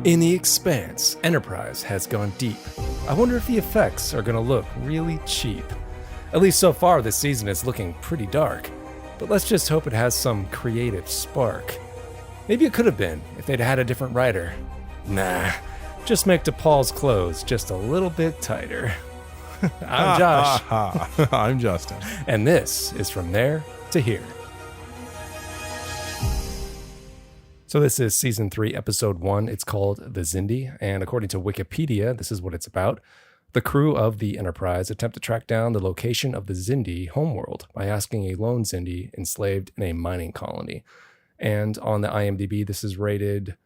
In the Expanse, Enterprise has gone deep. I wonder if the effects are going to look really cheap. At least so far this season is looking pretty dark, but let's just hope it has some creative spark. Maybe it could have been if they'd had a different writer. Nah, just make DePaul's clothes just a little bit tighter. I'm Josh. I'm Justin. And this is From There to Here. So this is Season 3, Episode 1. It's called The Xindi, and according to Wikipedia, this is what it's about. The crew of the Enterprise attempt to track down the location of the Xindi homeworld by asking a lone Xindi enslaved in a mining colony. And on the IMDb, this is rated,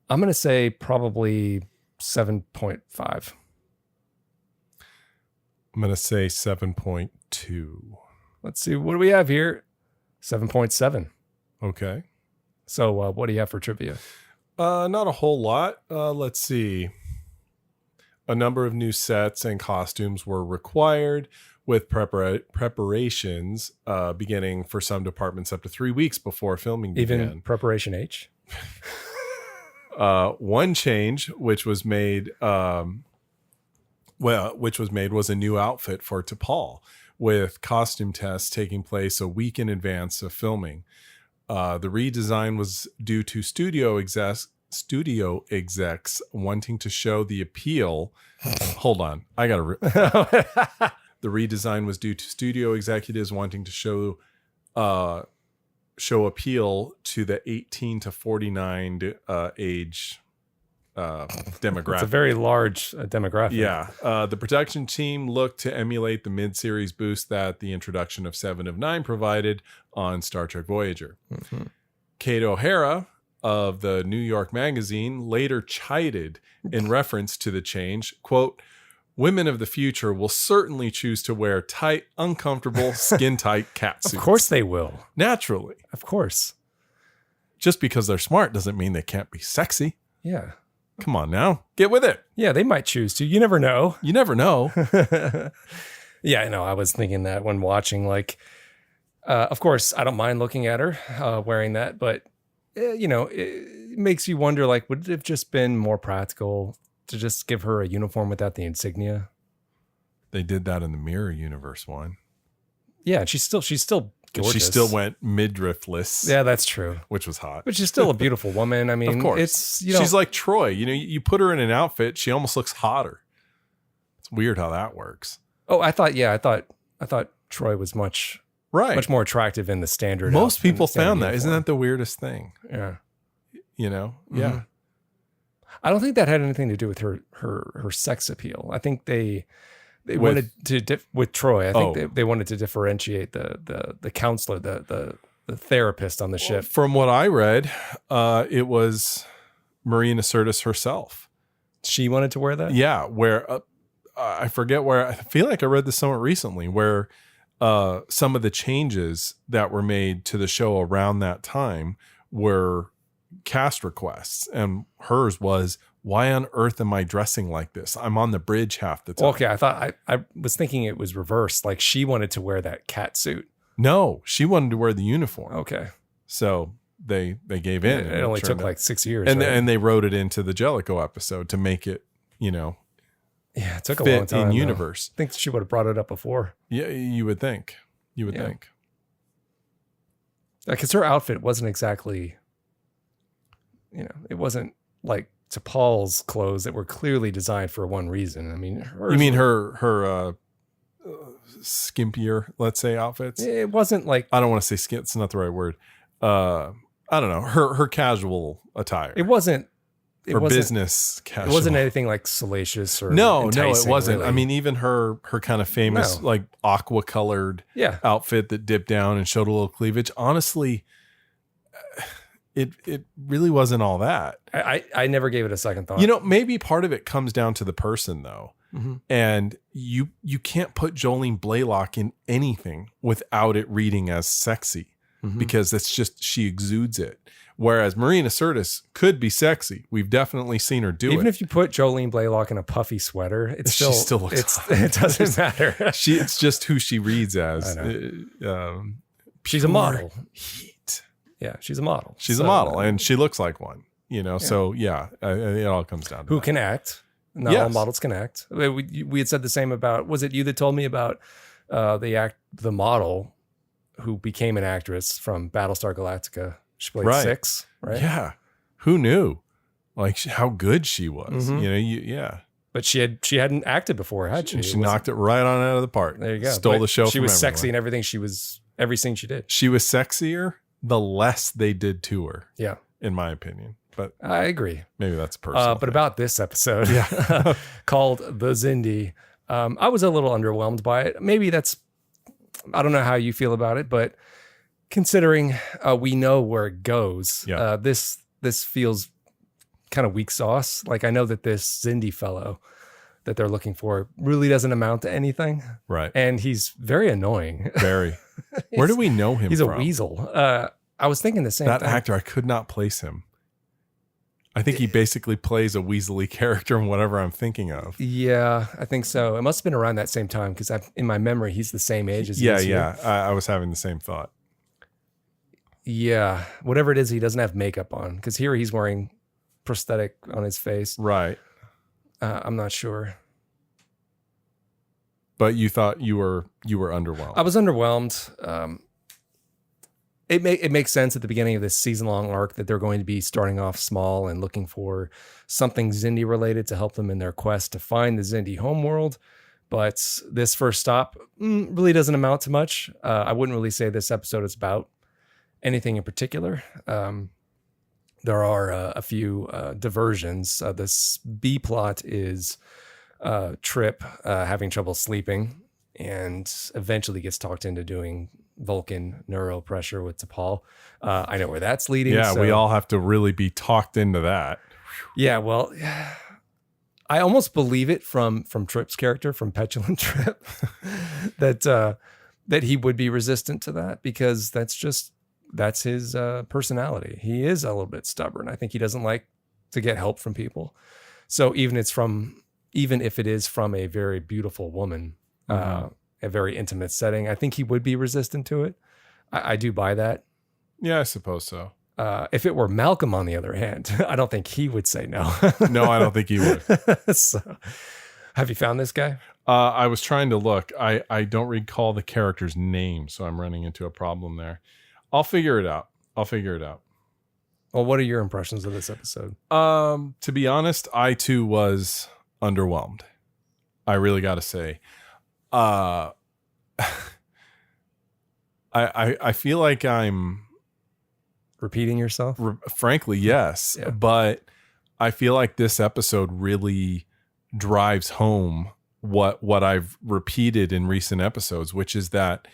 I'm going to say probably 7.5. I'm going to say 7.2. Let's see, what do we have here? 7.7. Okay. So what do you have for trivia? Not a whole lot. Let's see. A number of new sets and costumes were required, with preparations beginning for some departments up to 3 weeks before filming began. Even Preparation H? One change, which was made, was a new outfit for T'Pol, with costume tests taking place a week in advance of filming. The redesign was due to studio execs wanting to show the appeal. Hold on, I gotta. The redesign was due to studio executives wanting to show appeal to the 18 to 49 age demographic. It's a very large demographic. Yeah. The production team looked to emulate the mid-series boost that the introduction of 7 of 9 provided on Star Trek Voyager. Mm-hmm. Kate O'Hara of the New York Magazine later chided in reference to the change, quote, "Women of the future will certainly choose to wear tight, uncomfortable, skin-tight catsuits." Of course they will. Naturally. Of course. Just because they're smart doesn't mean they can't be sexy. Yeah. Come on now. Get with it. Yeah, they might choose to. You never know. You never know. Yeah, I know. I was thinking that when watching, like, of course, I don't mind looking at her wearing that, but, it makes you wonder, like, would it have just been more practical to just give her a uniform without the insignia? They did that in the Mirror Universe one. Yeah, she's still gorgeous. She still went midriffless. Yeah, that's true. Which was hot. But she's still a beautiful woman. I mean, of course. It's, she's like Troy. You put her in an outfit, she almost looks hotter. It's weird how that works. Oh, I thought Troy was much more attractive in the standard. Most people found that. Isn't that the weirdest thing? Yeah. Yeah. Mm-hmm. I don't think that had anything to do with her sex appeal. I think they wanted to with Troy. I think they wanted to differentiate the counselor, the therapist on the ship. From what I read, it was Marina Sirtis herself. She wanted to wear that? Yeah, where I forget where. I feel like I read this somewhat recently, where some of the changes that were made to the show around that time were cast requests, and hers was, "Why on earth am I dressing like this? I'm on the bridge half the time." Okay, I thought I was thinking it was reversed. Like she wanted to wear that cat suit. No, she wanted to wear the uniform. Okay, so they gave in. It only took like 6 years, and they wrote it into the Jellicoe episode to make it, yeah, it took a long time in universe. I think she would have brought it up before. Yeah, you would think. Think. Because her outfit wasn't exactly, it wasn't like T'Pol's clothes that were clearly designed for one reason. I mean, you mean her skimpier, let's say, outfits? It wasn't like, I don't want to say skin. It's not the right word. I don't know. Her casual attire. It wasn't business casual. It wasn't anything like salacious or no, it wasn't. Really. I mean, even her kind of famous like aqua colored outfit that dipped down and showed a little cleavage. Honestly, it really wasn't all that. I never gave it a second thought. Maybe part of it comes down to the person though. Mm-hmm. And you can't put Jolene Blaylock in anything without it reading as sexy, because that's just, she exudes it. Whereas Marina Sirtis could be sexy. We've definitely seen her do it. Even if you put Jolene Blaylock in a puffy sweater, she still looks hot. It doesn't matter. It's just who she reads as. She's a model. Heat. Yeah, she's a model. She's a model, and she looks like one. So it all comes down to who that. can act. Not all models can act. We had said the same about, was it you that told me about the model who became an actress from Battlestar Galactica? She played Six, right? Yeah. Who knew? Like how good she was. But she hadn't acted before, had she? She knocked it right on out of the park. There you go. Stole the show from She was everyone. sexy and everything. Every scene she did. She was sexier the less they did to her. Yeah. In my opinion. But I agree. Maybe that's personal. But about this episode, Yeah. called The Xindi, I was a little underwhelmed by it. Maybe I don't know how you feel about it, but considering we know where it goes, this feels kind of weak sauce. Like I know that this Xindi fellow that they're looking for really doesn't amount to anything. Right. And he's very annoying. Very. Where do we know him He's from? a weasel. I was thinking the same thing. That actor, I could not place him. I think he basically plays a weaselly character in whatever I'm thinking of. Yeah, I think so. It must have been around that same time because in my memory, he's the same age as he is here. Yeah. I was having the same thought. Yeah, whatever it is, he doesn't have makeup on because here he's wearing prosthetic on his face. Right. I'm not sure. But you thought you were underwhelmed. I was underwhelmed. It makes sense at the beginning of this season-long arc that they're going to be starting off small and looking for something Xindi related to help them in their quest to find the Xindi homeworld. But this first stop really doesn't amount to much. I wouldn't really say this episode is about anything in particular. There are a few diversions. This B plot is Trip having trouble sleeping and eventually gets talked into doing Vulcan neuro pressure with T'Pol. I know where that's leading. Yeah, so. we all have to really be talked into that. Yeah, well, I almost believe it from Trip's character, from Petulant Trip, that he would be resistant to that because that's his personality. He is a little bit stubborn. I think he doesn't like to get help from people. So even if it is from a very beautiful woman, a very intimate setting, I think he would be resistant to it. I do buy that. Yeah, I suppose so. If it were Malcolm, on the other hand, I don't think he would say no. No, I don't think he would. So, have you found this guy? I was trying to look. I don't recall the character's name, so I'm running into a problem there. I'll figure it out. Well, what are your impressions of this episode? To be honest, I too was underwhelmed. I really got to say. I feel like I'm repeating yourself. Frankly, yes. Yeah. But I feel like this episode really drives home what I've repeated in recent episodes, which is that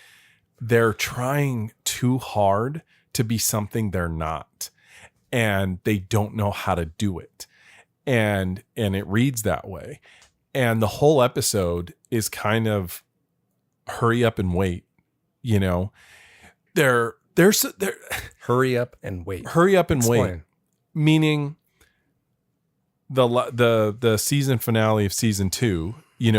they're trying too hard to be something they're not, and they don't know how to do it. And it reads that way. And the whole episode is kind of hurry up and wait, They're hurry up and wait. Hurry up and Explain. wait. Meaning the season finale of season 2,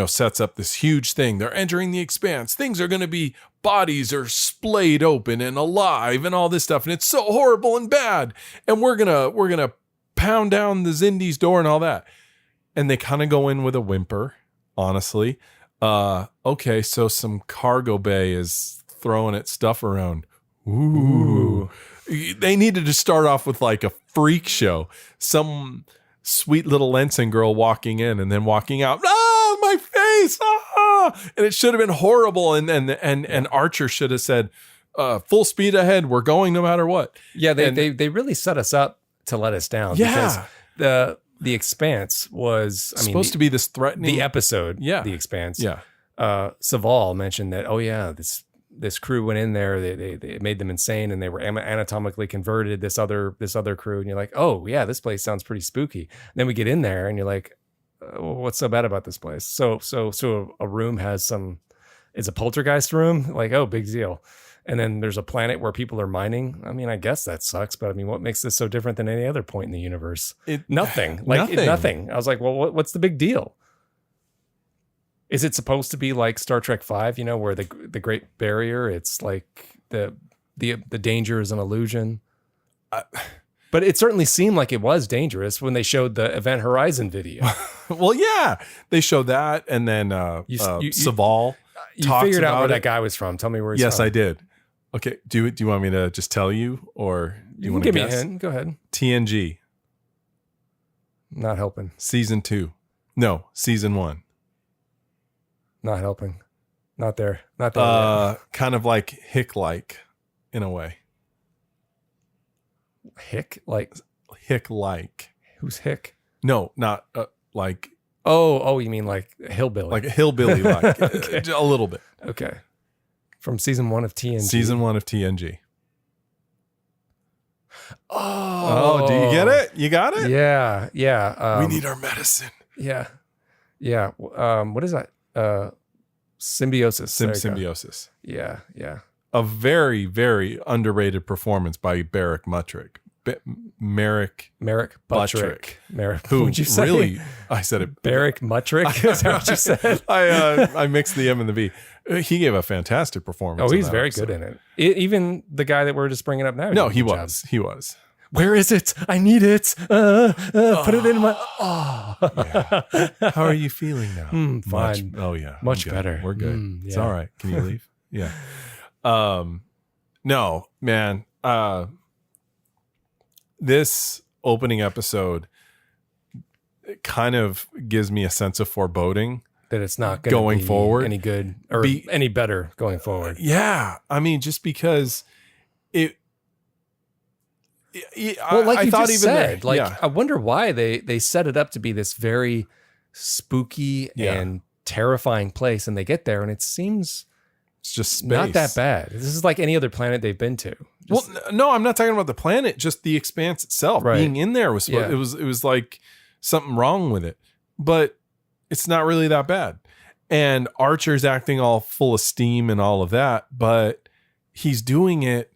sets up this huge thing. They're entering the expanse. Things are going to be, bodies are splayed open and alive and all this stuff. And it's so horrible and bad. And we're going to pound down the Xindi's door and all that. And they kind of go in with a whimper, honestly. Okay, so some cargo bay is throwing its stuff around. Ooh. They needed to start off with like a freak show. Some sweet little ensign girl walking in and then walking out. Ah, my face! Ah! And it should have been horrible. And Archer should have said, full speed ahead. We're going no matter what. Yeah, they really set us up to let us down. Yeah. Because the Expanse was supposed to be this threatening. The episode, yeah. The Expanse. Yeah. Saval mentioned that, this crew went in there, they made them insane, and they were anatomically converted, this other crew, and you're like, oh yeah, this place sounds pretty spooky. And then we get in there and you're like, what's so bad about this place? So a room it's a poltergeist room, like, oh, big deal. And then there's a planet where people are mining. I mean, I guess that sucks, but what makes this so different than any other point in the universe? Nothing. Nothing. I was like, well, what's the big deal? Is it supposed to be like Star Trek V, where the Great Barrier, it's like the danger is an illusion? But it certainly seemed like it was dangerous when they showed the Event Horizon video. Well, yeah, they showed that, and then Saval. You figured out where that guy was from. Tell me where he's from. Yes, I did. Okay, do you want me to just tell you, or do you want to give guess? Me a hint. Go ahead. TNG. Not helping. Season 2. No, Season 1. Not helping. Not there. Not there. Kind of like Hick-like in a way. Hick? Hick-like. Who's Hick? No, not like. Oh, you mean like a hillbilly? Like a hillbilly, like Okay. A little bit. Okay. From season 1 of TNG. Season 1 of TNG. Oh, do you get it? You got it? Yeah. We need our medicine. Yeah. What is that? Symbiosis. Symbiosis. Yeah. A very, very underrated performance by Barrick Muttrick. Merrick Buttrick. Who would you say? Really, I said it. Barrick Muttrick? Is that what you said? I mixed the M and the B. He gave a fantastic performance. Oh, he's very good in it. Even the guy that we're just bringing up now. No, he was. He was. Where is it? I need it. Put it in my. Oh. Yeah. How are you feeling now? Fine. Much better. We're good. Yeah. It's all right. Can you leave? Yeah. No, man. This opening episode kind of gives me a sense of foreboding that it's not going forward any good or any better going forward. Yeah, I mean, just because it. Well, like you just said, I wonder why they set it up to be this very spooky and terrifying place, and they get there and it seems it's just space. Not that bad. This is like any other planet they've been to. No, I'm not talking about the planet, just the expanse itself. Right. Being in there was it was like something wrong with it, but it's not really that bad. And Archer's acting all full of steam and all of that, but he's doing it.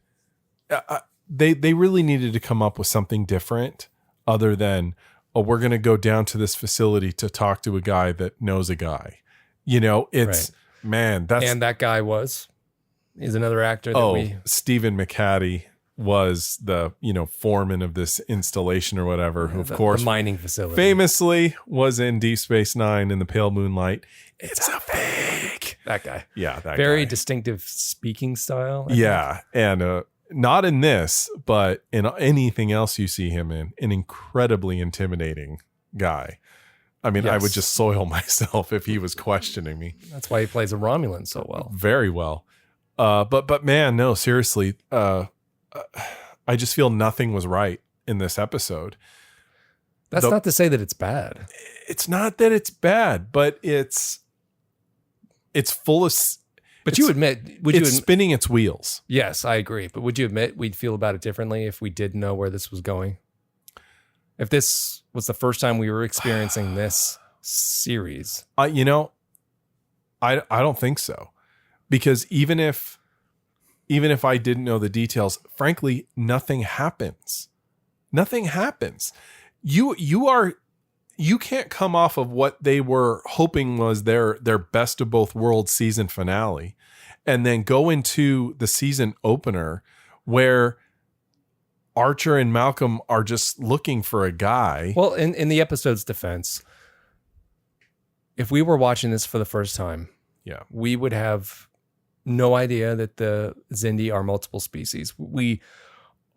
They really needed to come up with something different other than, we're going to go down to this facility to talk to a guy that knows a guy. It's man. And that guy is another actor that Stephen McHattie was the foreman of this installation or whatever, who of course the mining facility famously was in Deep Space Nine in the Pale Moonlight. It's a fake. That guy. Yeah, that very guy. Distinctive speaking style. Yeah, and not in this, but in anything else you see him in, an incredibly intimidating guy. I mean, I would just soil myself if he was questioning me. That's why he plays a Romulan so well. Very well. But man, no, seriously. I just feel nothing was right in this episode. That's not to say that it's bad. It's not that it's bad, but it's full of. But you admit, it's spinning its wheels. Yes, I agree. But would you admit we'd feel about it differently if we did know where this was going? If this was the first time we were experiencing this series? I don't think so. Because even if I didn't know the details, frankly, nothing happens. Nothing happens. You can't come off of what they were hoping was their best of both worlds season finale and then go into the season opener where Archer and Malcolm are just looking for a guy. Well, in the episode's defense, if we were watching this for the first time, we would have no idea that the Xindi are multiple species. We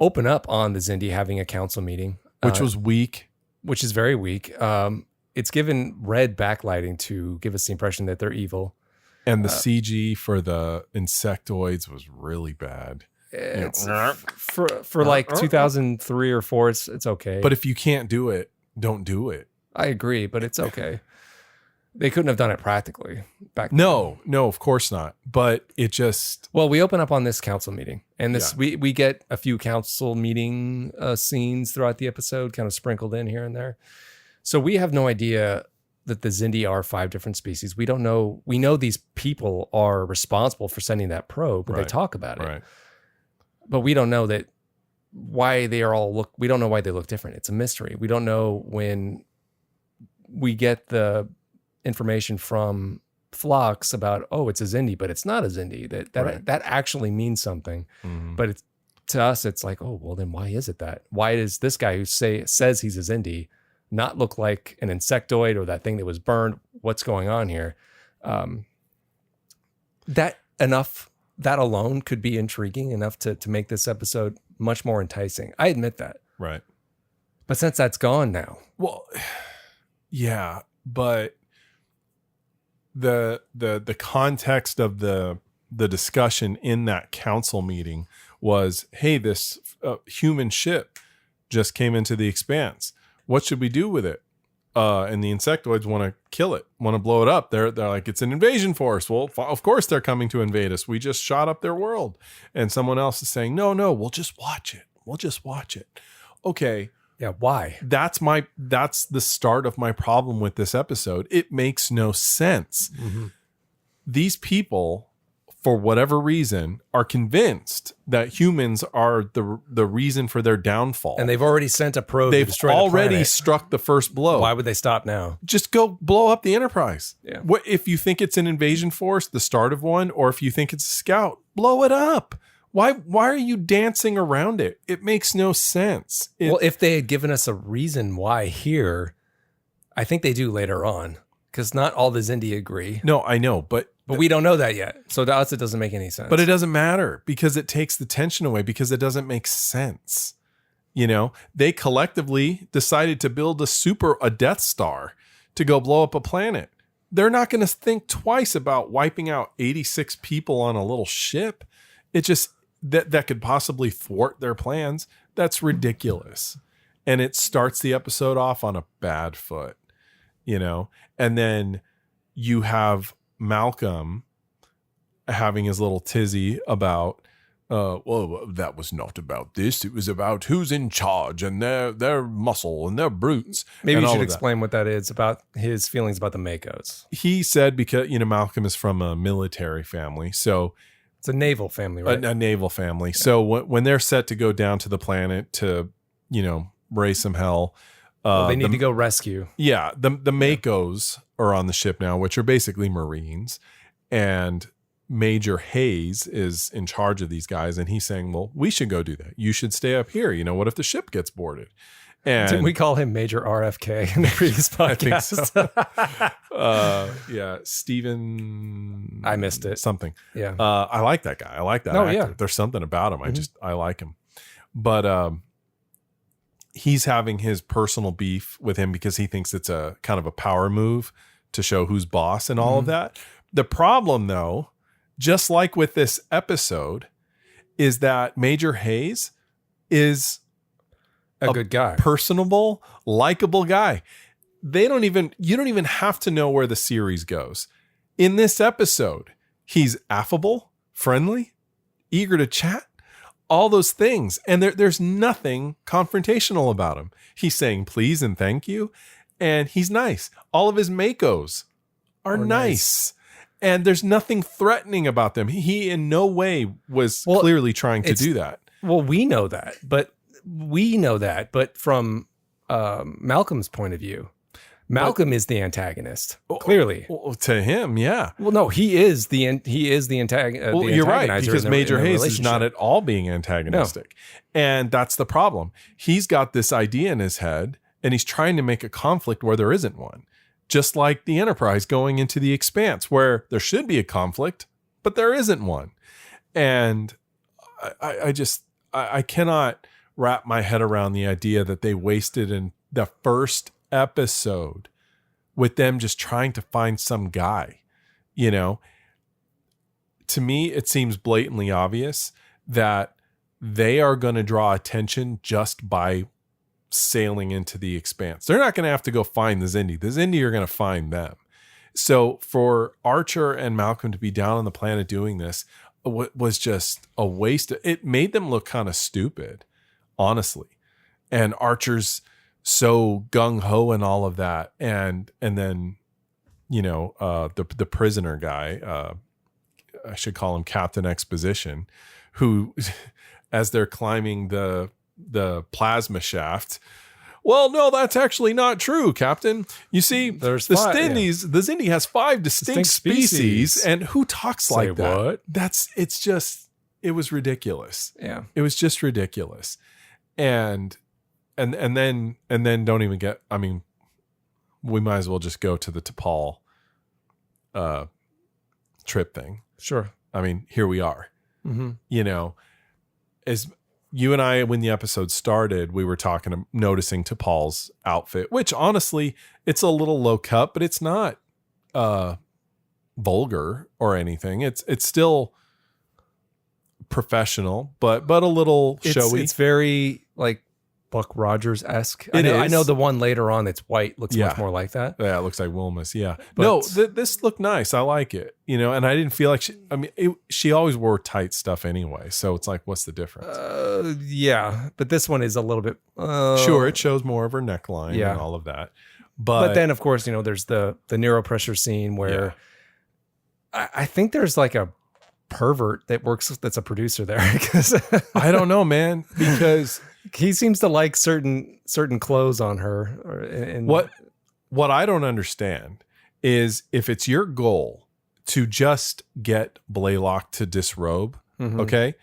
open up on the Xindi having a council meeting, which was weak. Which is very weak. It's given red backlighting to give us the impression that they're evil. And the CG for the insectoids was really bad. It's for like 2003 or 4, it's okay. But if you can't do it, don't do it. I agree, but it's okay. They couldn't have done it practically back then. No, of course not. But it just... Well, we open up on this council meeting. And this we get a few council meeting scenes throughout the episode, kind of sprinkled in here and there. So we have no idea that the Xindi are 5 different species. We don't know. We know these people are responsible for sending that probe. Right. They talk about it. Right. But we don't know that why they are all we don't know why they look different. It's a mystery. We don't know when we get the information from Phlox about, it's a Xindi, but it's not a Xindi. That actually means something. Mm-hmm. But to us, it's like, oh, well, then why is it that? Why does this guy who says he's a Xindi not look like an insectoid or that thing that was burned? What's going on here? That alone could be intriguing enough to make this episode much more enticing. I admit that. Right. But since that's gone now. Well, yeah, but the context of the discussion in that council meeting was, hey, this human ship just came into the expanse. What should we do with it? And the insectoids want to kill it, want to blow it up. They're like, it's an invasion force. Well, of course they're coming to invade us. We just shot up their world. And someone else is saying, no, we'll just watch it. We'll just watch it. Okay. Yeah. Why? That's the start of my problem with this episode. It makes no sense. Mm-hmm. These people, for whatever reason, are convinced that humans are the reason for their downfall. And they've already sent a probe to They've destroy already the planet. struck the first blow. Why would they stop now? Just go blow up the Enterprise. Yeah. What if you think it's an invasion force, the start of one, or if you think it's a scout, blow it up. Why are you dancing around it? It makes no sense. Well, if they had given us a reason why here, I think they do later on, because not all the Xindi agree. No, I know, but we don't know that yet. So to us, it doesn't make any sense. But it doesn't matter because it takes the tension away because it doesn't make sense. You know, they collectively decided to build a Death Star to go blow up a planet. They're not going to think twice about wiping out 86 people on a little ship. It just, that could possibly thwart their plans. That's ridiculous. And it starts the episode off on a bad foot, you know, and then you have Malcolm having his little tizzy about, well, that was not about this. It was about who's in charge and their muscle and their brutes. Maybe you should explain what that is about his feelings about the Makos. He said because, you know, Malcolm is from a military family. So it's a naval family, right? A naval family. Yeah. So when they're set to go down to the planet to, you know, raise some hell. They need to go rescue. Yeah. The Makos are on the ship now, which are basically Marines. And Major Hayes is in charge of these guys. And he's saying, well, we should go do that. You should stay up here. You know, what if the ship gets boarded? And didn't we call him Major RFK in the previous podcast? I think so. Yeah. Stephen. I missed it. Something. Yeah. I like that guy. I like that actor. Yeah. There's something about him. I like him. But he's having his personal beef with him because he thinks it's a kind of a power move to show who's boss and all of that. The problem, though, just like with this episode, is that Major Hayes is a good guy, personable, likable guy. You don't even have to know where the series goes. In this episode, he's affable, friendly, eager to chat, all those things. And there's nothing confrontational about him. He's saying please and thank you. And he's nice. All of his Makos are nice. And there's nothing threatening about them. He in no way was clearly trying to do that. Well, we know that, but from Malcolm's point of view, Malcolm is the antagonist. Clearly, to him, yeah. Well, no, he is the antagonist. Well, you're right, because Major Hayes is not at all being antagonistic, and that's the problem. He's got this idea in his head, and he's trying to make a conflict where there isn't one. Just like the Enterprise going into the Expanse, where there should be a conflict, but there isn't one. And I cannot wrap my head around the idea that they wasted in the first episode with them just trying to find some guy. You know, to me, it seems blatantly obvious that they are going to draw attention just by sailing into the Expanse. They're not going to have to go find the Xindi. The Xindi are going to find them. So for Archer and Malcolm to be down on the planet doing this was just a waste. It made them look kind of stupid, honestly. And Archer's so gung-ho and all of that. And then, you know, the prisoner guy, I should call him Captain Exposition, who, as they're climbing the plasma shaft, well, no, that's actually not true, Captain. You see, there's the Xindi has 5 distinct species, and who talks like that? What? It's just it was ridiculous. Yeah. It was just ridiculous. And then don't even get, I mean, we might as well just go to the T'Pol trip thing. Sure. I mean, here we are. Mm-hmm. You know, as you and I, when the episode started, we were noticing T'Pol's outfit, which honestly, it's a little low cut, but it's not vulgar or anything. It's still professional, but a little showy. It's very like Buck Rogers-esque. I know the one later on that's white looks much more like that. Yeah, it looks like Wilma's. Yeah. But This looked nice. I like it. You know, and I didn't feel like she always wore tight stuff anyway. So it's like, what's the difference? Yeah. But this one is a little bit. Sure, it shows more of her neckline and all of that. But then, of course, you know, there's the neuropressure scene where I think there's like a pervert that's a producer there. Because I don't know, man, because he seems to like certain clothes on her. And what I don't understand is if it's your goal to just get Blaylock to disrobe, okay,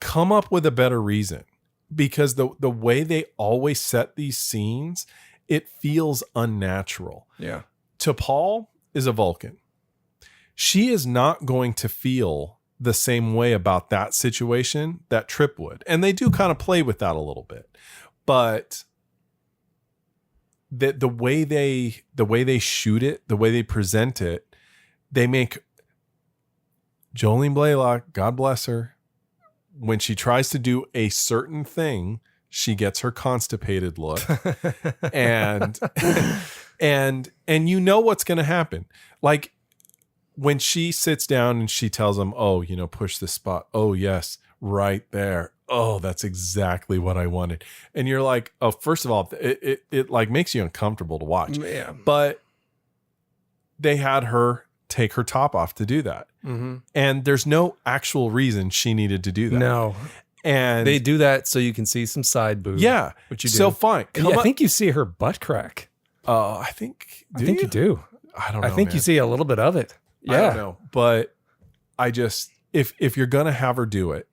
come up with a better reason, because the way they always set these scenes, it feels unnatural. Yeah. T'Pol is a Vulcan. She is not going to feel the same way about that situation that Trip would. And they do kind of play with that a little bit. But the way they shoot it, the way they present it, they make Jolene Blaylock, God bless her, when she tries to do a certain thing, she gets her constipated look. and you know what's going to happen. Like, when she sits down and she tells him, oh, you know, push this spot. Oh, yes, right there. Oh, that's exactly what I wanted. And you're like, oh, first of all, it like makes you uncomfortable to watch. Yeah. But they had her take her top off to do that. Mm-hmm. And there's no actual reason she needed to do that. No. And they do that so you can see some side boob. Yeah. Which you do. So fine. I think you see her butt crack. I think you do. I don't know. I think you see a little bit of it. Yeah. I don't know. But I just, if you're going to have her do it,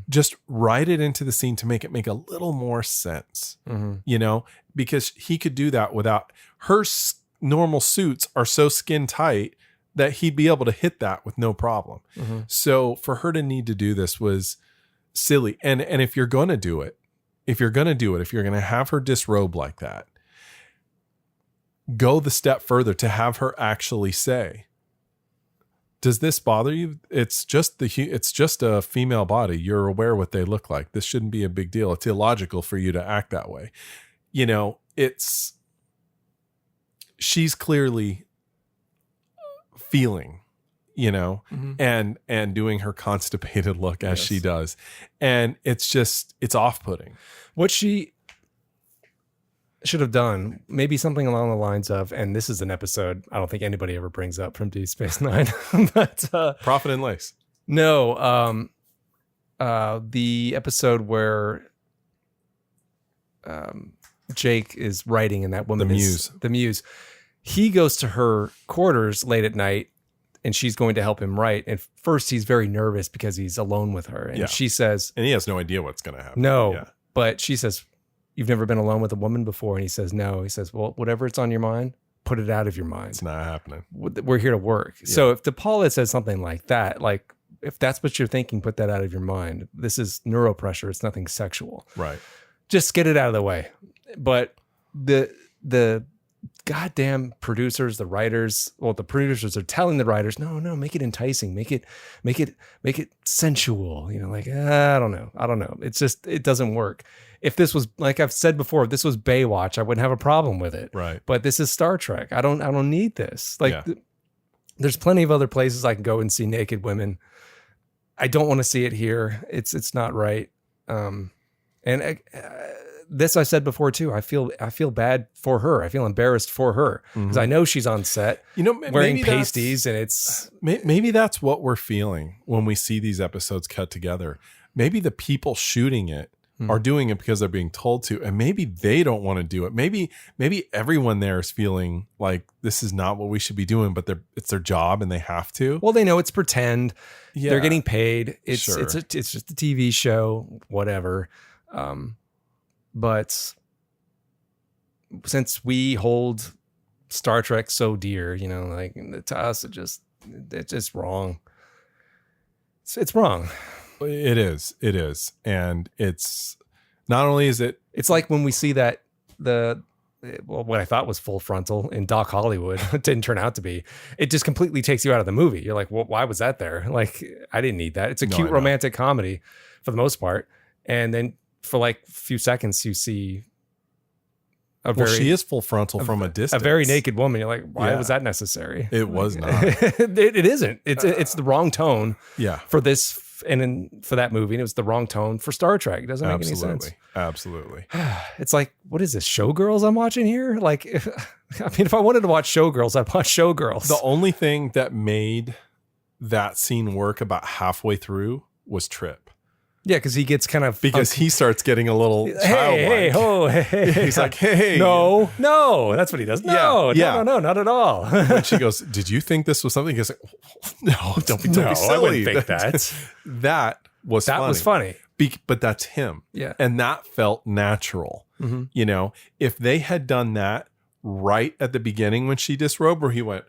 just write it into the scene to make it make a little more sense, you know, because he could do that without her normal suits are so skin tight that he'd be able to hit that with no problem. So for her to need to do this was silly. And if you're going to do it, if you're going to have her disrobe like that, go the step further to have her actually say, does this bother you? It's just a female body. You're aware what they look like. This shouldn't be a big deal. It's illogical for you to act that way. You know, she's clearly feeling, you know, and doing her constipated look as she does. And it's off-putting. What she should have done, maybe something along the lines of, and this is an episode I don't think anybody ever brings up from Deep Space Nine, but Profit and Lace. No, the episode where Jake is writing and that woman the Muse. He goes to her quarters late at night and she's going to help him write. And first he's very nervous because he's alone with her. And she says, and he has no idea what's going to happen. No, but she says, you've never been alone with a woman before? And he says, no. He says, well, whatever it's on your mind, put it out of your mind. It's not happening. We're here to work. Yeah. So if T'Pol says something like that, like if that's what you're thinking, put that out of your mind. This is neuropressure. It's nothing sexual. Right. Just get it out of the way. But the goddamn producers, the writers, well, the producers are telling the writers, no, make it enticing, make it sensual. You know, like, I don't know. It's just, it doesn't work. If this was, like I've said before, if this was Baywatch, I wouldn't have a problem with it. Right. But this is Star Trek. I don't need this. Like, there's plenty of other places I can go and see naked women. I don't want to see it here. It's not right. This I said before too. I feel bad for her. I feel embarrassed for her because I know she's on set, you know, wearing pasties, and it's maybe that's what we're feeling when we see these episodes cut together. Maybe the people shooting it are doing it because they're being told to, and maybe they don't want to do it. Maybe everyone there is feeling like this is not what we should be doing, but it's their job and they have to. Well, they know it's pretend. Yeah. They're getting paid. It's Sure. it's just a TV show, whatever. But since we hold Star Trek so dear, you know, like to us, it's just wrong. It's wrong. It is. And it's not only is it, It's like when we see that what I thought was Full Frontal in Doc Hollywood it didn't turn out to be. It just completely takes you out of the movie. You're like, well, why was that there? Like, I didn't need that. It's a cute romantic comedy for the most part. And then for like a few seconds, you see she is Full Frontal from a distance. A very naked woman. You're like, why was that necessary? It was not. It isn't. It's the wrong tone for this and then for that movie. And it was the wrong tone for Star Trek. It doesn't make any sense. Absolutely. It's like, what is this, Showgirls I'm watching here? Like, if I wanted to watch Showgirls, I'd watch Showgirls. The only thing that made that scene work about halfway through was Trip. Yeah, because he gets kind of... Because he starts getting a little childlike. Hey. He's like, hey. No, that's what he does. No, not at all. And she goes, did you think this was something? He goes, no, don't be silly. I wouldn't think that. That was funny. But that's him. Yeah. And that felt natural. Mm-hmm. You know, if they had done that right at the beginning when she disrobed, where he went,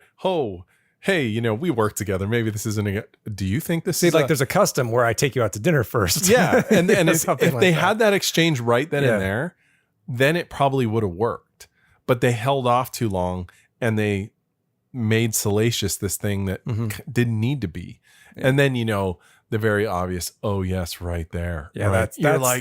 hey, you know, we work together. Maybe this isn't do you think this is there's a custom where I take you out to dinner first. Yeah. And if they had that exchange right then and there, then it probably would have worked. But they held off too long and they made salacious this thing that didn't need to be. Yeah. And then, you know, the very obvious, oh yes, right there. Yeah, right?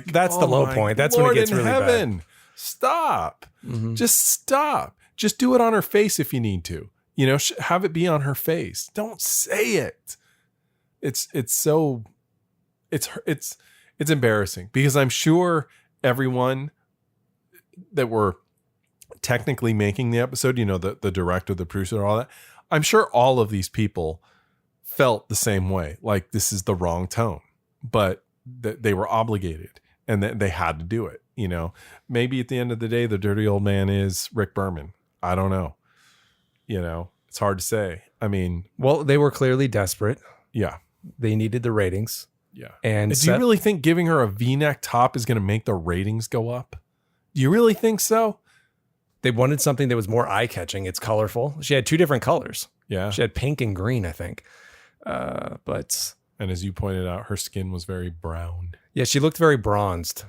that's the low point. That's when it gets really bad. Stop. Mm-hmm. Just stop. Just do it on her face if you need to. You know, have it be on her face. Don't say it. It's embarrassing because I'm sure everyone that were technically making the episode, you know, the director, the producer, all that, I'm sure all of these people felt the same way. Like, this is the wrong tone, but they were obligated and they had to do it. You know, maybe at the end of the day, the dirty old man is Rick Berman. I don't know. You know, it's hard to say. I mean, well, they were clearly desperate. Yeah. They needed the ratings. Yeah. And do you really think giving her a V-neck top is going to make the ratings go up? Do you really think so? They wanted something that was more eye-catching. It's colorful. She had 2 different colors. Yeah. She had pink and green, I think. But and as you pointed out, her skin was very brown. Yeah, she looked very bronzed.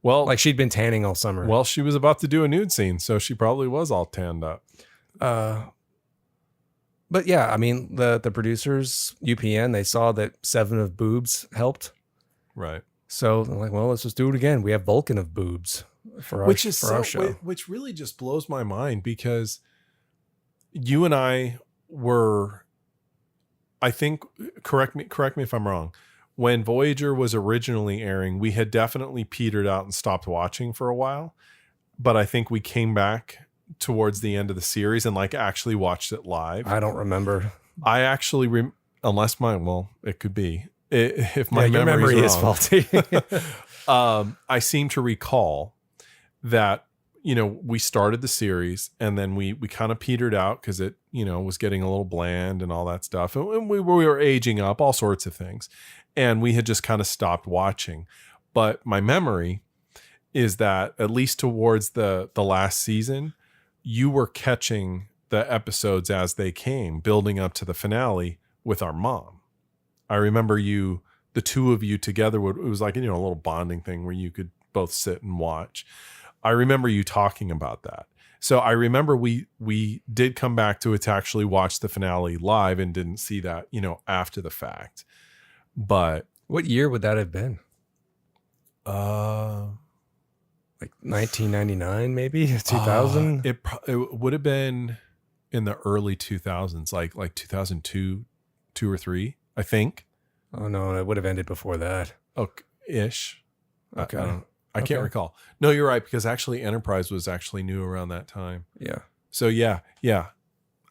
Well, like she'd been tanning all summer. Well, she was about to do a nude scene, so she probably was all tanned up. But yeah, I mean, the producers, UPN, they saw that 7 of boobs helped. Right. So they're like, well, let's just do it again. We have Vulcan of boobs for our show. Which really just blows my mind because you and I were, I think, correct me if I'm wrong, when Voyager was originally airing, we had definitely petered out and stopped watching for a while. But I think we came back towards the end of the series and like actually watched it live. I don't remember. I actually, unless it could be. If my memory is faulty. I seem to recall that, you know, we started the series and then we kind of petered out because it, you know, was getting a little bland and all that stuff. And we were aging up, all sorts of things. And we had just kind of stopped watching. But my memory is that at least towards the last season, you were catching the episodes as they came, building up to the finale with our mom. I remember the 2 of you together, it was like, you know, a little bonding thing where you could both sit and watch. I remember you talking about that. So I remember we did come back to it to actually watch the finale live and didn't see that, you know, after the fact. But what year would that have been? Like 1999, maybe 2000. It would have been in the early 2000s, like 2002, 2 or 3, I think. Oh no, it would have ended before that. Okay, ish. Okay, I can't recall. No, you're right because actually Enterprise was actually new around that time. Yeah. So yeah.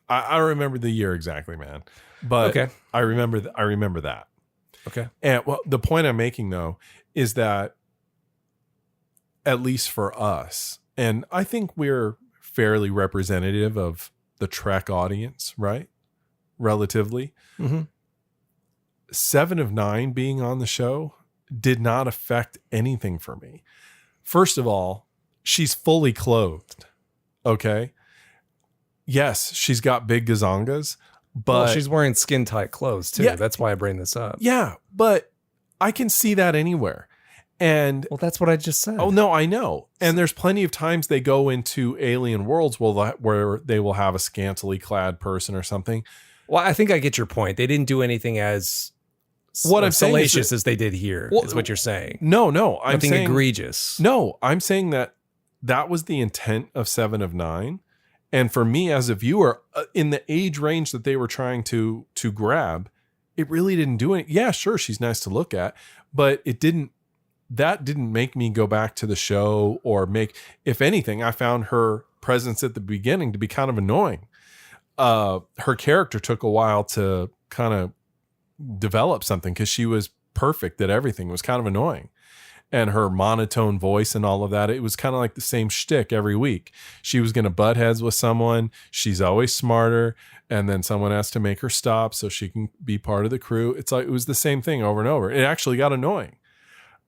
I remember the year exactly, man. But okay. I remember that. Okay. And well, the point I'm making though is that at least for us, and I think we're fairly representative of the Trek audience, right? Relatively. Mm-hmm. 7 of 9 being on the show did not affect anything for me. First of all, she's fully clothed. Okay. Yes, she's got big gazongas, but she's wearing skin tight clothes too. Yeah. That's why I bring this up. Yeah, but I can see that anywhere. And Well, that's what I just said. oh no, I know. And there's plenty of times they go into alien worlds where they will have a scantily clad person or something. Well, I think I get your point. They didn't do anything as What I'm saying is salacious as they did here, is what you're saying. No, I'm Nothing saying egregious. No, I'm saying that was the intent of 7 of 9. And for me as a viewer, in the age range that they were trying to grab, it really didn't do anything. Yeah, sure, she's nice to look at, but that didn't make me go back to the show or if anything, I found her presence at the beginning to be kind of annoying. Her character took a while to kind of develop something because she was perfect at everything. It was kind of annoying. And her monotone voice and all of that, it was kind of like the same shtick every week. She was going to butt heads with someone. She's always smarter. And then someone has to make her stop so she can be part of the crew. It's like, it was the same thing over and over. It actually got annoying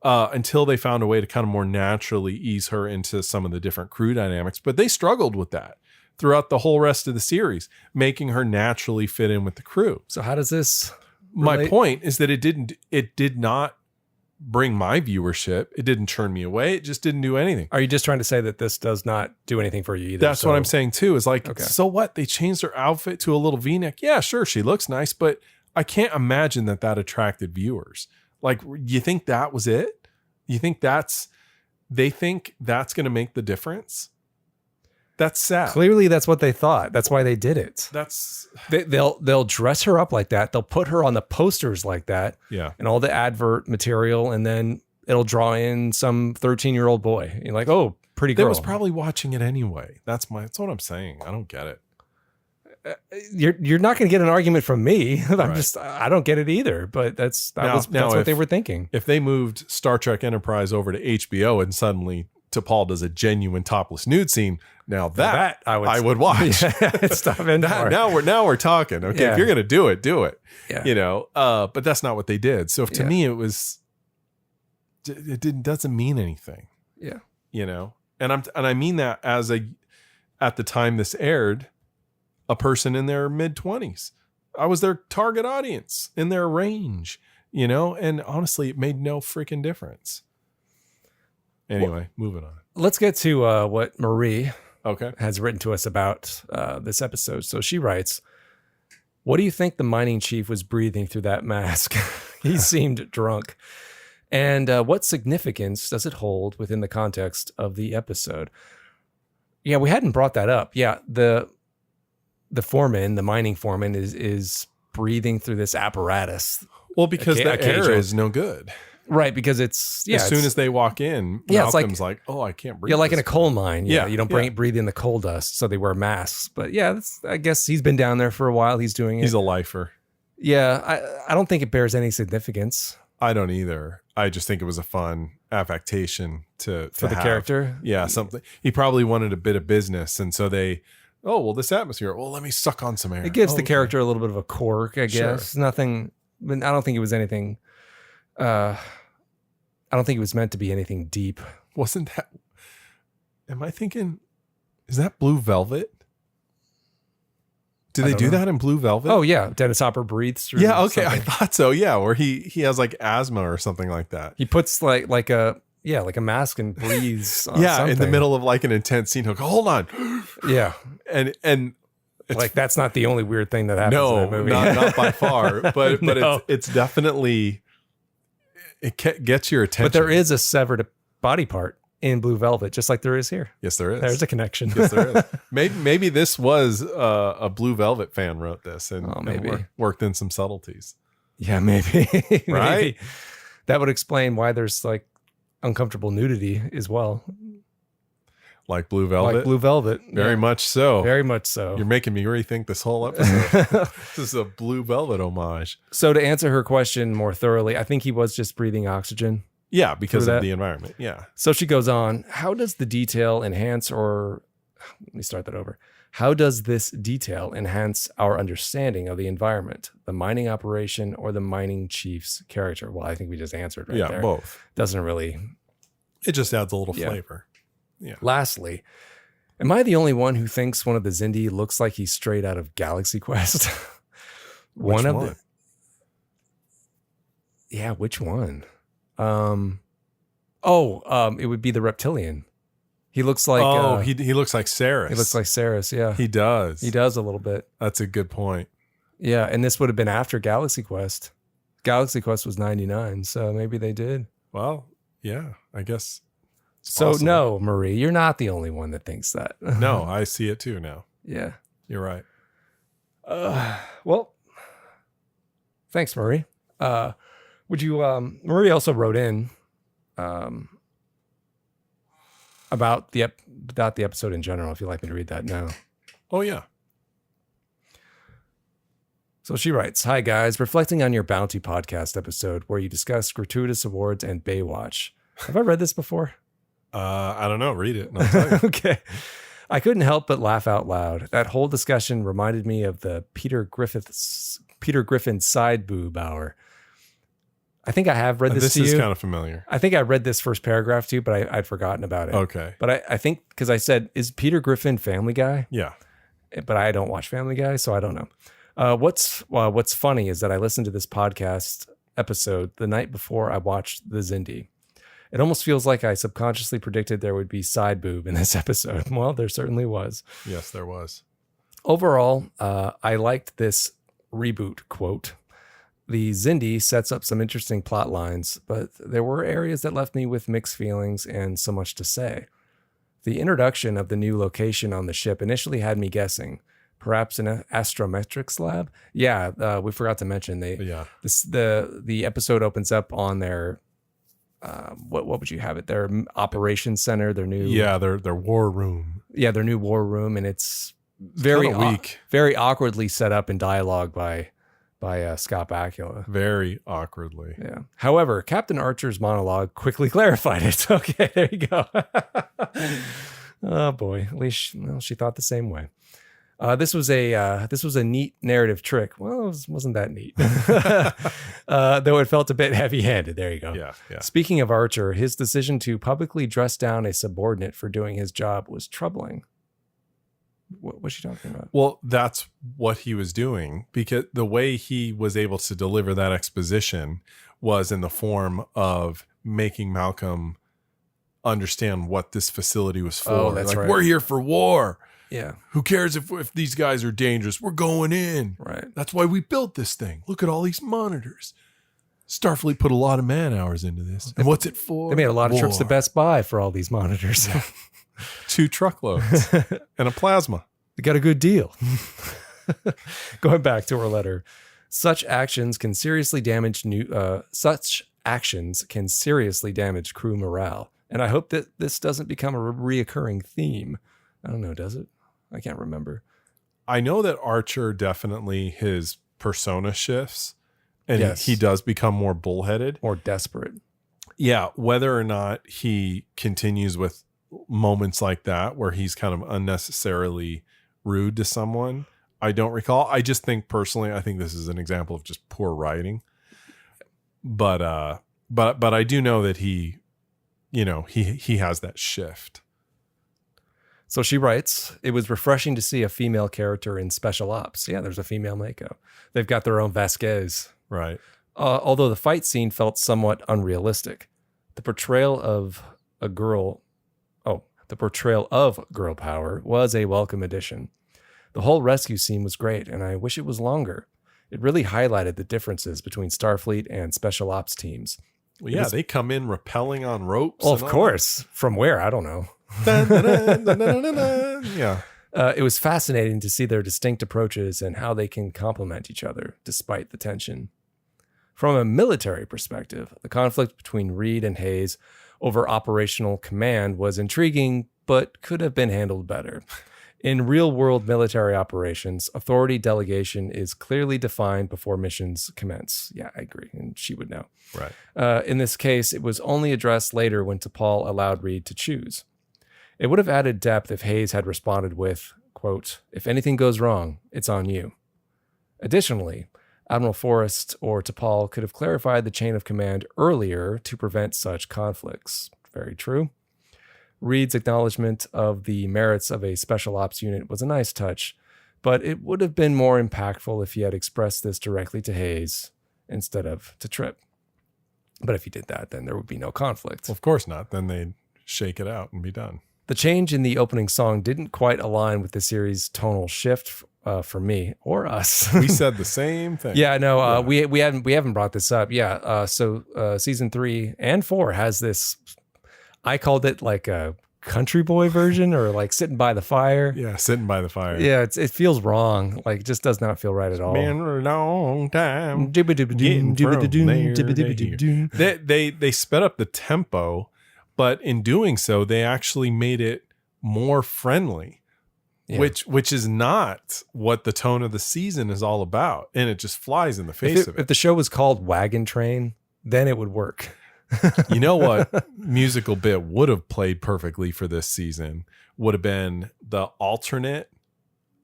until they found a way to kind of more naturally ease her into some of the different crew dynamics. But they struggled with that throughout the whole rest of the series, making her naturally fit in with the crew. So how does this My relate? point is that it did not bring my viewership. It didn't turn me away. It just didn't do anything. Are you just trying to say that this does not do anything for you either? That's what I'm saying too, is like, Okay. So what? They changed her outfit to a little V-neck. Yeah, sure. She looks nice, but I can't imagine that attracted viewers. Like, you think that was it? You think they think that's going to make the difference? That's sad. Clearly, that's what they thought. That's why they did it. They'll dress her up like that. They'll put her on the posters like that. Yeah. And all the advert material, and then it'll draw in some 13-year-old boy. You're like, oh, pretty girl. They was probably watching it anyway. That's what I'm saying. I don't get it. You're not going to get an argument from me. Right. I don't get it either. But that's Now what they were thinking. If they moved Star Trek Enterprise over to HBO and suddenly T'Pol does a genuine topless nude scene, now that I would watch. Yeah, stop it. Now we're talking. Okay, Yeah. if you're gonna do it, do it. Yeah. But that's not what they did. So to me, it doesn't mean anything. Yeah. And I mean that as at the time this aired, a person in their mid-20s. I was their target audience in their range, and honestly, it made no freaking difference. Anyway, moving on. Let's get to what Marie Okay. has written to us about this episode. So she writes, what do you think the mining chief was breathing through that mask? He seemed drunk. And what significance does it hold within the context of the episode? Yeah, we hadn't brought that up. Yeah, the foreman, the mining foreman, is breathing through this apparatus. Well, because the air occasionally. is no good. Right, because as soon as they walk in, Yeah, it's Malcolm's like, oh, I can't breathe. Yeah, like in this a coal mine. Yeah, Yeah, you don't yeah. breathe in the coal dust, so they wear masks. But yeah, I guess he's been down there for a while. He's doing it. He's a lifer. Yeah, I don't think it bears any significance I don't either. I just think it was a fun affectation to for the have. character. Yeah, something. He probably wanted a bit of business, and so this atmosphere. Well, let me suck on some air. It gives the Okay. character a little bit of a quirk, I Sure. guess. Nothing. But I don't think it was anything. I don't think it was meant to be anything deep. Wasn't that? Am I thinking? Is that Blue Velvet? Do I they don't do know. that in Blue Velvet? Oh yeah, Dennis Hopper breathes through. yeah. Okay, I something. thought so. Yeah, where he has like asthma or something like that. He puts like a mask and breathes. On Yeah, in the something. middle of like an intense scene, he'll go, hold on, Yeah, and it's like that's not the only weird thing that happens in no, that movie. not by far, but No. it's definitely gets your attention. But there is a severed body part in Blue Velvet, just like there is here. Yes, there is. There's a connection. Yes, there is. Maybe this was a Blue Velvet fan wrote this and, maybe. and worked in some subtleties. Yeah, maybe. Right? Maybe. That would explain why there's like uncomfortable nudity as well. Like Blue Velvet. Like Blue Velvet. Very Yeah. much so. Very much so. You're making me rethink this whole episode. This is a Blue Velvet homage. So to answer her question more thoroughly, I think he was just breathing oxygen. Yeah, because Through of that? the environment. Yeah. So she goes on, how does the detail enhance or let me start that over. How does this detail enhance our understanding of the environment, the mining operation, or the mining chief's character? Well, I think we just answered right there. Both. Doesn't really. It just adds a little flavor. Yeah. Lastly, am I the only one who thinks one of the Xindi looks like he's straight out of Galaxy Quest? Which one? Yeah, which one? It would be the reptilian. He looks like he looks like Saris. He looks like Saris, yeah. He does. He does a little bit. That's a good point. Yeah, and this would have been after Galaxy Quest. Galaxy Quest was 99, so maybe they did. Well, yeah, I guess. So possible. no, Marie, you're not the only one that thinks that. No, I see it too now. Yeah. You're right. Well, thanks, Marie. Would you Marie also wrote in about the episode in general, if you'd like me to read that now. Oh, yeah. So she writes, "Hi, guys. Reflecting on your Bounty podcast episode where you discussed gratuitous awards and Baywatch. Have I read this before? I don't know. Read it. And I'll tell you. Okay. I couldn't help but laugh out loud. That whole discussion reminded me of the Peter Griffin side boob hour. I think I have read this to you. This is kind of familiar. I think I read this first paragraph too, but I'd forgotten about it. Okay. But I think because I said, is Peter Griffin Family Guy? Yeah. But I don't watch Family Guy, so I don't know. What's funny is that I listened to this podcast episode the night before I watched the Xindi. It almost feels like I subconsciously predicted there would be side boob in this episode. Well, there certainly was. Yes, there was. Overall, I liked this reboot quote. The Xindi sets up some interesting plot lines, but there were areas that left me with mixed feelings and so much to say. The introduction of the new location on the ship initially had me guessing. Perhaps an astrometrics lab? Yeah, we forgot to mention the episode opens up on their what would you have it? Their operations center, their new their war room. Yeah, their new war room, and it's very weak, very awkwardly set up in dialogue by Scott Bakula. Very awkwardly. Yeah. However, Captain Archer's monologue quickly clarified it. Okay, there you go. Oh boy, at least she thought the same way. This was a neat narrative trick. Well, it wasn't that neat, though it felt a bit heavy-handed. There you go. Yeah. Speaking of Archer, his decision to publicly dress down a subordinate for doing his job was troubling. What was she talking about? Well, that's what he was doing, because the way he was able to deliver that exposition was in the form of making Malcolm understand what this facility was for. Oh, that's right. We're here for war. Yeah. Who cares if these guys are dangerous? We're going in. Right. That's why we built this thing. Look at all these monitors. Starfleet put a lot of man hours into this. And what's it for? They made a lot of trips to War. Best Buy for all these monitors. 2 truckloads and a plasma. They got a good deal. Going back to her letter, such actions can seriously damage crew morale, and I hope that this doesn't become a reoccurring theme. I don't know, does it? I can't remember. I know that Archer definitely his persona shifts, and yes. he does become more bullheaded, more desperate. Yeah, whether or not he continues with moments like that where he's kind of unnecessarily rude to someone, I don't recall. I just think personally, I think this is an example of just poor writing. But I do know that he has that shift. So she writes, it was refreshing to see a female character in Special Ops. Yeah, there's a female Mako. They've got their own Vasquez. Right. Although the fight scene felt somewhat unrealistic. The portrayal of girl power was a welcome addition. The whole rescue scene was great, and I wish it was longer. It really highlighted the differences between Starfleet and Special Ops teams. Well, yeah, they come in rappelling on ropes. Well, of course. From where? I don't know. Yeah. It was fascinating to see their distinct approaches and how they can complement each other despite the tension. From a military perspective, the conflict between Reed and Hayes over operational command was intriguing, but could have been handled better. In real-world military operations, authority delegation is clearly defined before missions commence. Yeah, I agree, and she would know. Right. In this case, it was only addressed later when T'Pol allowed Reed to choose. It would have added depth if Hayes had responded with, quote, "If anything goes wrong, it's on you." Additionally, Admiral Forrest or T'Pol could have clarified the chain of command earlier to prevent such conflicts. Very true. Reed's acknowledgement of the merits of a special ops unit was a nice touch, but it would have been more impactful if he had expressed this directly to Hayes instead of to Trip. But if he did that, then there would be no conflict. Well, of course not. Then they'd shake it out and be done. The change in the opening song didn't quite align with the series' tonal shift for me or us. We said the same thing. Yeah, no, we haven't brought this up. Yeah, so season 3 and 4 has this. I called it like a country boy version, or like sitting by the fire. Yeah, sitting by the fire. Yeah, it feels wrong. Like, it just does not feel right at all. Been a long time. Getting from there to here. They sped up the tempo, but in doing so, they actually made it more friendly. Yeah. Which is not what the tone of the season is all about, and it just flies in the face of it. If the show was called Wagon Train, then it would work. You know what musical bit would have played perfectly for this season would have been the alternate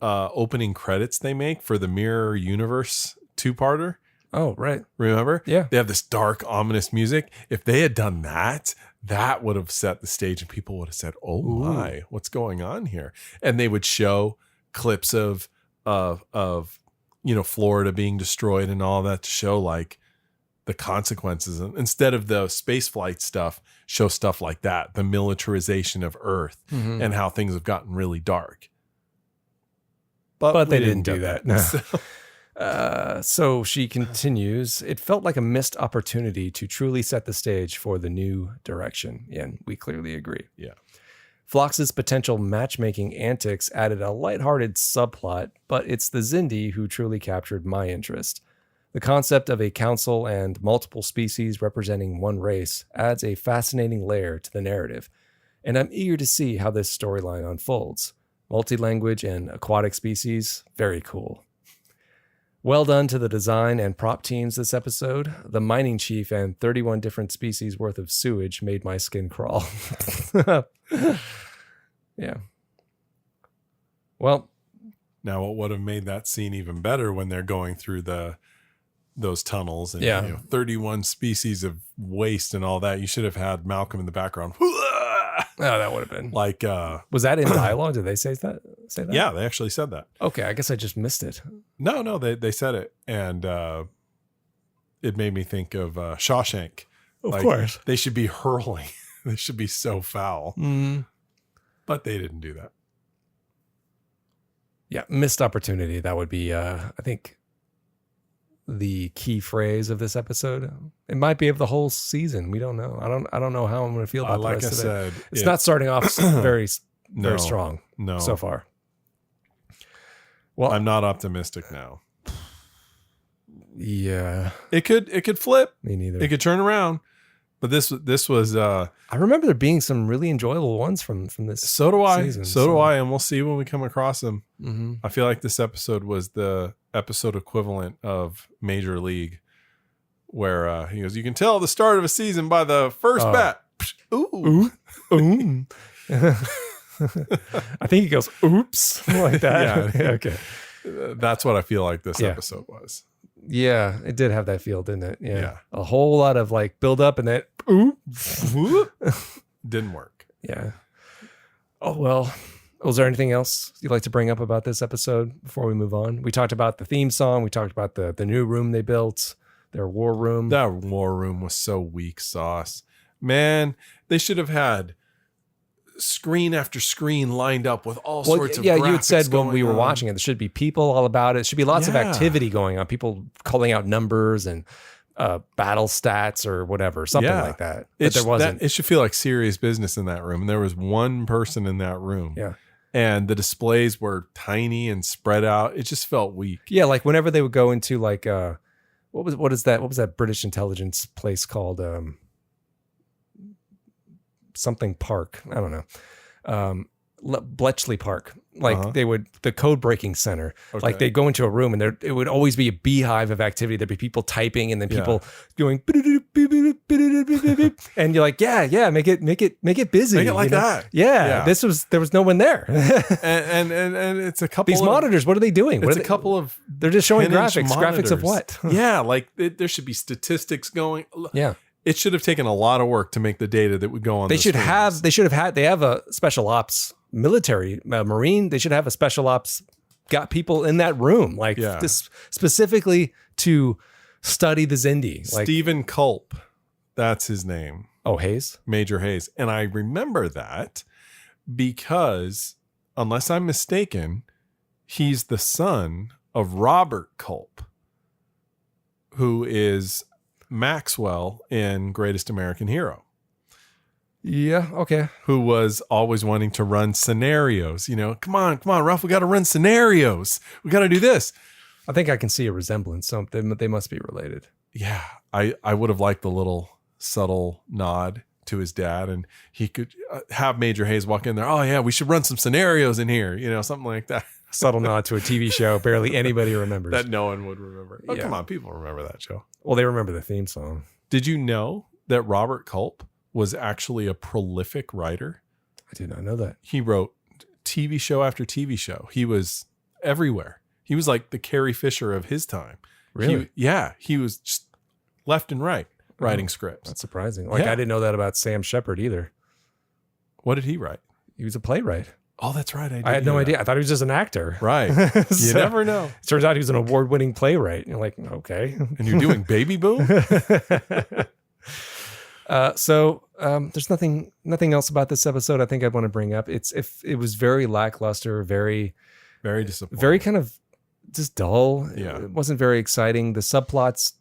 opening credits they make for the Mirror Universe 2-parter. Oh, right. Remember? Yeah. They have this dark, ominous music. If they had done that, that would have set the stage and people would have said, "Oh my, what's going on here?" And they would show clips of Florida being destroyed and all that to show like the consequences. And instead of the space flight stuff, show stuff like that, the militarization of Earth and how things have gotten really dark. But they didn't do that. No. So she continues, "It felt like a missed opportunity to truly set the stage for the new direction." Yeah, and we clearly agree. Yeah. Phlox's potential matchmaking antics added a lighthearted subplot, but it's the Xindi who truly captured my interest. The concept of a council and multiple species representing one race adds a fascinating layer to the narrative, and I'm eager to see how this storyline unfolds. Multi-language and aquatic species, very cool. Well done to the design and prop teams this episode. The mining chief and 31 different species worth of sewage made my skin crawl. Yeah. Well, now what would have made that scene even better when they're going through those tunnels and 31 species of waste and all that. You should have had Malcolm in the background. Oh, that would have been like was that in dialogue? Did they say that? Yeah, they actually said that. Okay, I guess I just missed it. No, they said it, and it made me think of Shawshank. Of course, they should be hurling. They should be so foul, but they didn't do that. Yeah, missed opportunity. That would be, I think, the key phrase of this episode. It might be of the whole season. We don't know. I don't know how I'm going to feel about the rest of it. It's not starting off very strong. No, so far. Well, I'm not optimistic now. Yeah, it could flip. Me neither. It could turn around. But this was. I remember there being some really enjoyable ones from this. So do I. Season, so do I, and we'll see when we come across them. Mm-hmm. I feel like this episode was the episode equivalent of Major League, where he goes, "You can tell the start of a season by the first bat." Ooh. I think he goes, "Oops," like that. Yeah. Okay. That's what I feel like this episode was. Yeah, it did have that feel, didn't it? Yeah. A whole lot of like build up and then didn't work. Yeah. Oh, well. Was there anything else you'd like to bring up about this episode before we move on? We talked about the theme song. We talked about the new room they built, their war room. That war room was so weak sauce. Man, they should have had screen after screen lined up with all sorts of graphics. You had said when we were on. watching it, there should be people all about it. There should be lots of activity going on. People calling out numbers and battle stats or whatever, something like that. But there wasn't. It should feel like serious business in that room. And there was one person in that room. Yeah. And the displays were tiny and spread out. It just felt weak. Yeah, like whenever they would go into like what is that British intelligence place called? Something Park. I don't know. Bletchley Park. Like the code breaking center. Okay. Like they'd go into a room and it would always be a beehive of activity. There'd be people typing and then people going, and you're like, yeah, make it busy. Make it like that. Yeah. There was no one there. and it's a couple these monitors, what are they doing? It's a couple of they're just showing graphics. Monitors. Graphics of what? Yeah, like there should be statistics going. Yeah. It should have taken a lot of work to make the data that would go on. They have a special ops military marine. They should have a special ops got people in that room like this specifically to study the Xindi. Like Stephen Culp, that's his name. Oh, Hayes, Major Hayes, and I remember that because, unless I'm mistaken, he's the son of Robert Culp, who is Maxwell in Greatest American Hero. Yeah, okay. Who was always wanting to run scenarios. You know, come on, Ralph, we got to run scenarios. We got to do this. I think I can see a resemblance. So they must be related. Yeah, I would have liked the little subtle nod to his dad, and he could have Major Hayes walk in there. Oh yeah, we should run some scenarios in here. You know, something like that. Subtle nod to a TV show barely anybody remembers. That no one would remember. Oh, come on, people remember that show. Well, they remember the theme song. Did you know that Robert Culp was actually a prolific writer? I did not know that. He wrote TV show after TV show. He was everywhere. He was like the Carrie Fisher of his time. Really? He was just left and right writing scripts. That's surprising. Like I didn't know that about Sam Shepard either. What did he write? He was a playwright. Oh, that's right. I had no idea. I thought he was just an actor. Right. You never know. It turns out he was an award-winning playwright. You're like, okay. And you're doing Baby Boom? So there's nothing else about this episode I think I want to bring up. It was very lackluster, very disappointing, very kind of just dull. Yeah. It wasn't very exciting. The subplots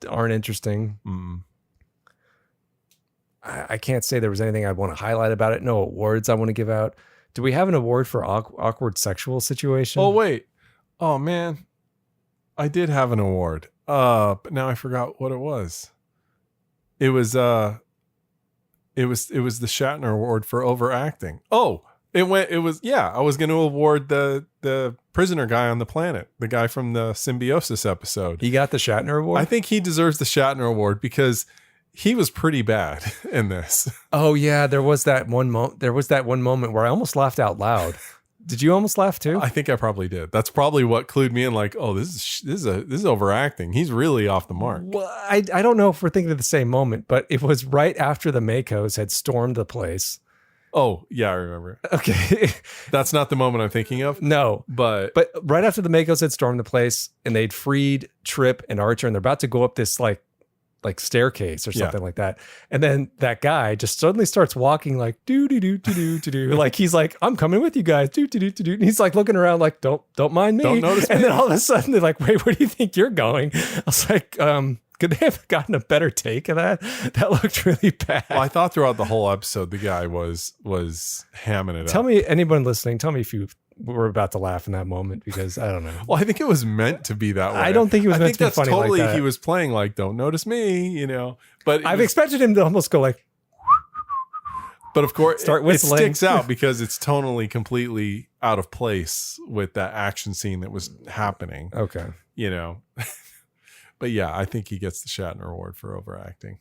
aren't interesting. I can't say there was anything I'd want to highlight about it. No awards I want to give out. Do we have an award for awkward sexual situation? Oh, wait. Oh, man. I did have an award. But now I forgot what it was. It was the Shatner Award for overacting. Oh, I was going to award the prisoner guy on the planet, the guy from the Symbiosis episode. He got the Shatner Award? I think he deserves the Shatner Award because he was pretty bad in this. Oh yeah, there was that one moment where I almost laughed out loud. Did you almost laugh too? I think I probably did. That's probably what clued me in. Like, oh, this is overacting. He's really off the mark. Well, I don't know if we're thinking of the same moment, but it was right after the Makos had stormed the place. Oh yeah, I remember. Okay, that's not the moment I'm thinking of. No, but right after the Makos had stormed the place and they'd freed Trip and Archer, and they're about to go up this like staircase or something like that. And then that guy just suddenly starts walking like do. Like he's like, I'm coming with you guys. Do. And he's like looking around like, don't mind me. Don't notice me. And then all of a sudden they're like, wait, where do you think you're going? I was like, could they have gotten a better take of that? That looked really bad. Well, I thought throughout the whole episode the guy was hamming it up. Tell me, anyone listening, tell me if you were about to laugh in that moment, because I don't know. Well, I think it was meant to be that way. I don't think it was meant to be funny totally like that. He was playing like, don't notice me, you know. But I've expected him to almost go like, but of course, start whistling. It sticks out because it's tonally completely out of place with that action scene that was happening. Okay. You know. But yeah, I think he gets the Shatner Award for overacting.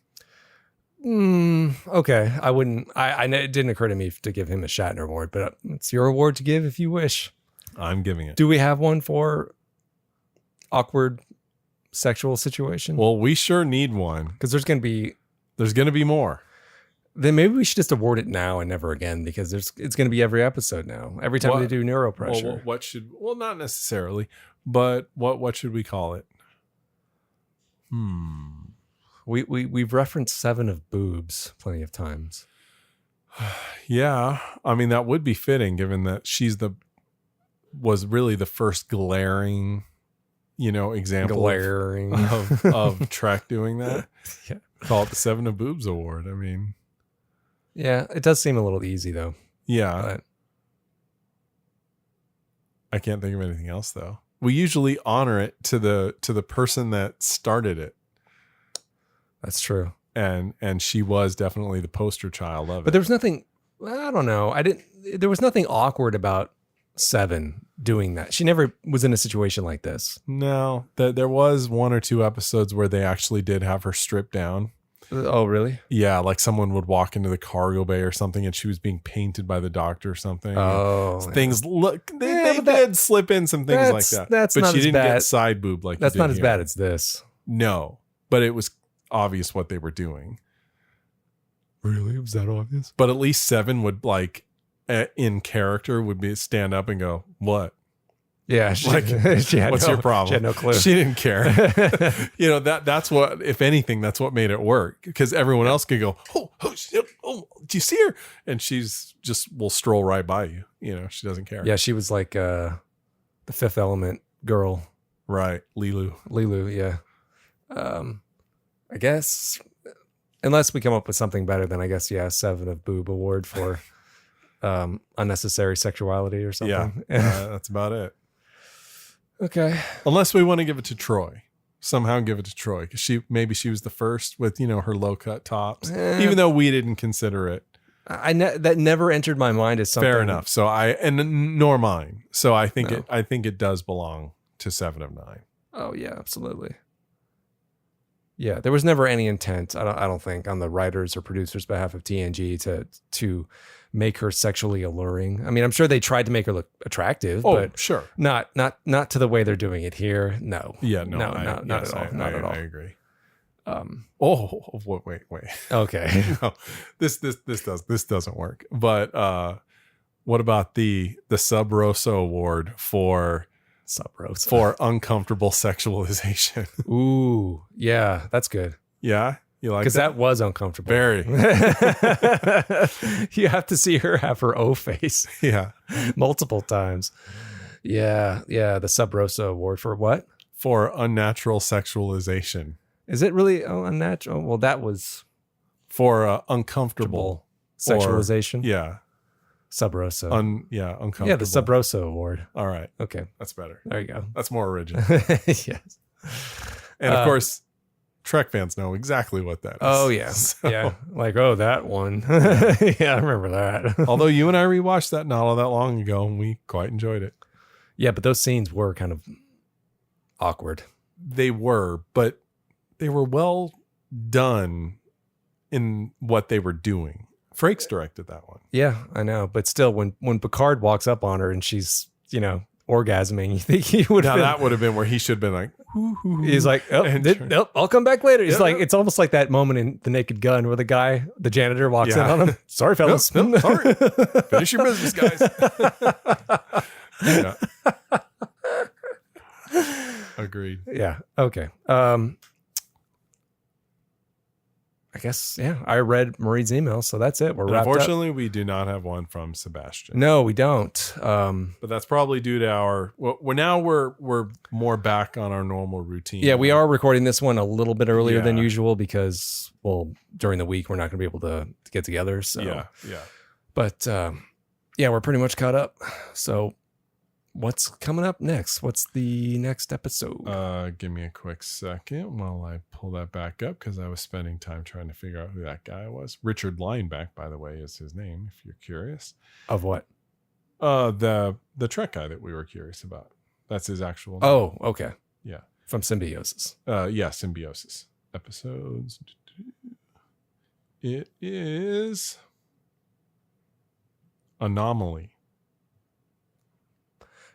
Okay. I wouldn't, it didn't occur to me to give him a Shatner Award, but it's your award to give if you wish. I'm giving it. Do we have one for awkward sexual situation? Well, we sure need one. Because there's going to be more. Then maybe we should just award it now and never again, because it's going to be every episode now. Every time they do neuropressure. Well, not necessarily, but what should we call it? We've referenced 7 of boobs plenty of times. Yeah, I mean that would be fitting, given that was really the first glaring, example of Trek doing that. Yeah, call it the 7 of boobs award. I mean, yeah, it does seem a little easy though. Yeah, but I can't think of anything else though. We usually honor it to the person that started it. That's true. And she was definitely the poster child of it. But there was nothing, I don't know. There was nothing awkward about Seven doing that. She never was in a situation like this. No, there was 1 or 2 episodes where they actually did have her stripped down. Oh, really? Yeah, like someone would walk into the cargo bay or something and she was being painted by the doctor or something. Oh. Things they did slip in some things like that. That's but not she as didn't bad. get side boob like That's you did not as here. bad as this. No, but it was obvious what they were doing. Really? Was that obvious? But at least Seven would in character would be stand up and go, "What? Yeah. She What's what's your problem?" She had no clue. She didn't care. That's what, if anything, that's what made it work, because everyone else could go, oh, do you see her? And she's just will stroll right by you. She doesn't care. Yeah, she was like the Fifth Element girl. Right. Lilu, yeah. I guess, unless we come up with something better, then I guess, 7 of Boob Award for unnecessary sexuality or something. Yeah, that's about it. Okay. Unless we want to give it to Troy. Somehow give it to Troy, because she was the first with her low cut tops, even though we didn't consider it. That never entered my mind as something. Fair enough. So nor mine. So I think it does belong to 7 of 9. Oh yeah, absolutely. Yeah, there was never any intent, I don't think, on the writers or producers' behalf of TNG to make her sexually alluring. I mean, I'm sure they tried to make her look attractive, but sure, not to the way they're doing it here. No. Yeah, not at all. Not at all. I agree. Wait. Okay. No, this doesn't work. But what about the Sub Rosa Award for uncomfortable sexualization? Ooh, yeah, that's good. Yeah, you like that? Because that was uncomfortable. Very. You have to see her have her O face. Yeah, multiple times. Yeah, the Sub Rosa Award for what? For unnatural sexualization. Is it really unnatural? Well, that was for uncomfortable sexualization. Yeah. Sub Rosa. Uncomfortable. Yeah, the Sub Rosa Award. All right. Okay. That's better. There you go. That's more original. Yes. And of course, Trek fans know exactly what that is. Oh, yeah. So, yeah. Like, that one. Yeah, I remember that. Although you and I rewatched that not all that long ago, and we quite enjoyed it. Yeah, but those scenes were kind of awkward. They were, but they were well done in what they were doing. Frakes directed that one. Yeah, I know. But still, when Picard walks up on her and she's, orgasming, you think he would have that would have been where he should have been like, hoo. He's like, I'll come back later. It's almost like that moment in The Naked Gun where the janitor walks in on him. Sorry, fellas. Sorry. Finish your business, guys. Yeah. Agreed. Yeah. Okay. I guess, I read Maureen's email, so that's it. We're wrapped up. Unfortunately, we do not have one from Sebastian. No, we don't. But that's probably due to we're more back on our normal routine. Yeah, we are recording this one a little bit earlier than usual because, during the week we're not going to be able to get together. So yeah. But we're pretty much caught up. So what's coming up next? What's the next episode? Give me a quick second while I pull that back up, because I was spending time trying to figure out who that guy was. Richard Lineback, by the way, is his name, if you're curious. Of what? The Trek guy that we were curious about. That's his actual name. Oh, okay. Yeah. From Symbiosis. Symbiosis episodes. It is Anomaly.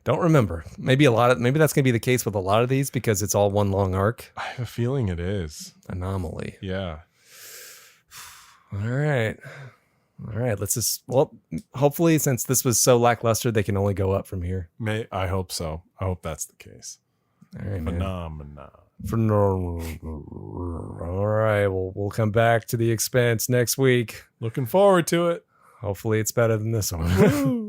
Don't remember. Maybe that's going to be the case with a lot of these because it's all one long arc. I have a feeling it is. Anomaly. Yeah. All right. Hopefully, since this was so lackluster, they can only go up from here. I hope so. I hope that's the case. All right, Phenomenon. All right. Well, we'll come back to The Expanse next week. Looking forward to it. Hopefully, it's better than this one.